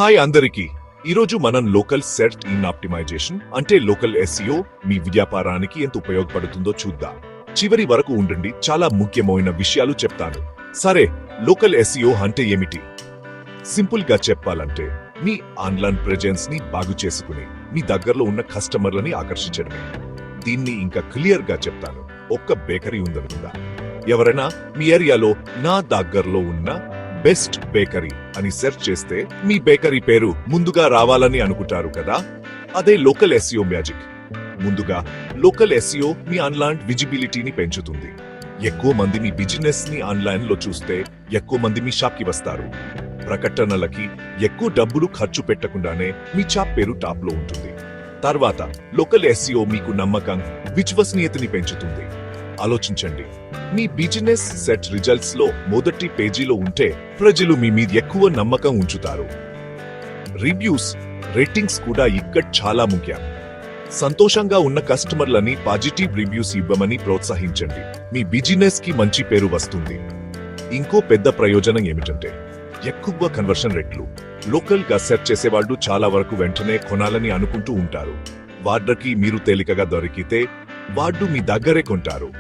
Hi అందరికీ. ఈరోజు మనం లోకల్ సెర్చ్ ఇంజిన్ ఆప్టిమైజేషన్ అంటే లోకల్ ఎస్ఈఓ మీ వ్యాపారానికి ఎంత ఉపయోగపడుతుందో చూద్దాం. చివరి వరకు ఉండండి, చాలా ముఖ్యమైన విషయాలు చెప్తాను. సరే, లోకల్ ఎస్ఈఓ అంటే ఏమిటి? సింపుల్ గా చెప్పాలంటే మీ ఆన్లైన్ ప్రెజెన్స్ ని బాగు చేసుకుని మీ దగ్గరలో ఉన్న కస్టమర్లని ఆకర్షించడమే. దీన్ని ఇంకా క్లియర్ గా చెప్తాను. ఒక్క బేకరీ ఉందనుకుందా, ఎవరైనా మీ ఏరియాలో నా దగ్గరలో ఉన్న బెస్ట్ బేకరీ అని సెర్చ్ చేస్తే మీ బేకరీ పేరు ముందుగా రావాలని అనుకుంటారు కదా. అదే లోకల్ ఎస్ఈఓ మ్యాజిక్. ముందుగా లోకల్ ఎస్ఈఓ మీ ఆన్లైన్ విజిబిలిటీని పెంచుతుంది. ఎక్కువ మంది మీ బిజినెస్ ని ఆన్లైన్ లో చూస్తే ఎక్కువ మంది మీ షాప్ కి వస్తారు. ప్రకటనలకి ఎక్కువ డబ్బులు ఖర్చు పెట్టకుండానే మీ షాప్ పేరు టాప్ లో ఉంటుంది. తర్వాత లోకల్ ఎస్ఈఓ మీకు నమ్మకం, విశ్వసనీయతని పెంచుతుంది. ఆలోచించండి, మీ బిజినెస్ సెర్చ్ రిజల్ట్స్ లో మొదటి పేజీలో ఉంటే ప్రజలు మీ మీద ఎక్కువ నమ్మకం ఉంచుతారు. రివ్యూస్, రేటింగ్స్ కూడా ఇక్కడ చాలా ముఖ్యం. సంతోషంగా ఉన్న కస్టమర్లని పాజిటివ్ రివ్యూస్ ఇవ్వమని ప్రోత్సహించండి. మీ బిజినెస్ కి మంచి పేరు వస్తుంది. ఇంకో పెద్ద ప్రయోజనం ఏమిటంటే ఎక్కువ కన్వర్షన్ రేట్లు. లోకల్ గా సెర్చ్ చేసేవాళ్ళు చాలా వరకు వెంటనే కొనాలని అనుకుంటూ ఉంటారు. వాళ్లకి మీరు తేలికగా దొరికితే వాళ్లు మీ దగ్గరే కొంటారు.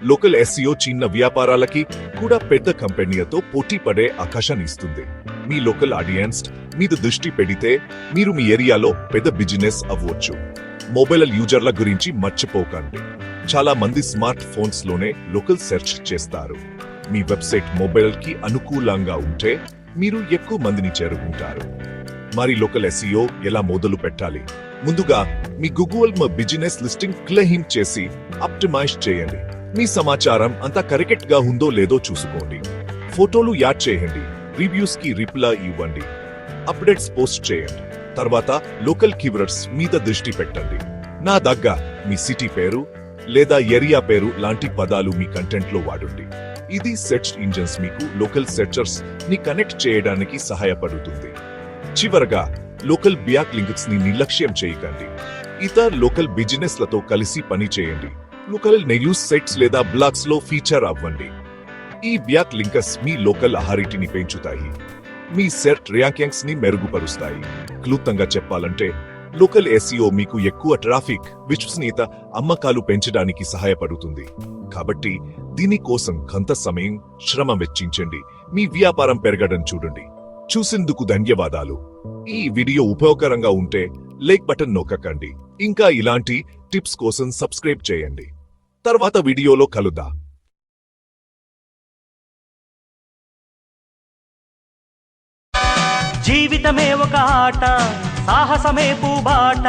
లోకల్ ఎస్ఈఓ చిన్న వ్యాపారాలకి కూడా పెద్ద కంపెనీలతో పోటీ పడే అవకాశాన్ని ఇస్తుంది. మీ లోకల్ ఆడియన్స్ మీద దృష్టి పెడితే మీరు మీ ఏరియాలో పెద్ద బిజినెస్ అవ్వచ్చు. మొబైల్ యూజర్ల గురించి మర్చిపోకండి. చాలా మంది స్మార్ట్ ఫోన్స్ లోనే లోకల్ సెర్చ్ చేస్తారు. మీ వెబ్సైట్ మొబైల్ కి అనుకూలంగా ఉంటే మీరు ఎక్కువ మందిని చేరుకుంటారు. మరి లోకల్ ఎస్ఈఓ ఎలా మొదలు పెట్టాలి? ముందుగా మీ గూగుల్ బిజినెస్ లిస్టింగ్ క్లెయిమ్ చేసి ఆప్టిమైజ్ చేయండి. మీ సమాచారం అంతా కరెక్ట్ గా ఉందో లేదో చూసుకోండి. ఫోటోలు యాడ్ చేయండి, రివ్యూస్ కి రిప్లై ఇవ్వండి, అప్డేట్స్ పోస్ట్ చేయండి. తర్వాత లోకల్ కీవర్డ్స్ మీద దృష్టి పెట్టండి. నా దగ్గర మీ సిటీ పేరు లేదా ఏరియా పేరు లాంటి పదాలు మీ కంటెంట్ లో వాడండి. ఇది సెర్చ్ ఇంజిన్స్ మీకు లోకల్ సెర్చర్స్ ని కనెక్ట్ చేయడానికి సహాయపడుతుంది. చివరగా లోకల్ బ్యాక్ లింక్స్ ని నిర్లక్ష్యం చేయకండి. ఇతర లోకల్ బిజినెస్ లతో కలిసి పని చేయండి. లోకల్ న్యూస్ సైట్స్ లేదా బ్లాగ్స్ లో ఫీచర్ అవ్వండి. ఈ బ్యాక్ లింక్స్ మీ లోకల్ అథారిటీని పెంచుతాయి, మీ సెర్చ్ ర్యాంకింగ్స్ ని మెరుగుపరుస్తాయి. క్లుప్తంగా చెప్పాలంటే లోకల్ ఎస్ఈఓ మీకు ఎక్కువ ట్రాఫిక్, విశ్వసనీయత, అమ్మకాలు పెంచడానికి సహాయపడుతుంది. కాబట్టి దీనికోసం కొంత సమయం, శ్రమ వెచ్చించండి. మీ వ్యాపారం పెరగడం చూడండి. చూసేందుకు ధన్యవాదాలు. ఈ వీడియో ఉపయోగకరంగా ఉంటే లైక్ బటన్ నొక్కకండి. ఇంకా ఇలాంటి టిప్స్ కోసం సబ్స్క్రైబ్ చేయండి. తర్వాత వీడియోలో కలుద్దాం. జీవితమే ఒక ఆట, సాహసమే పూబాట.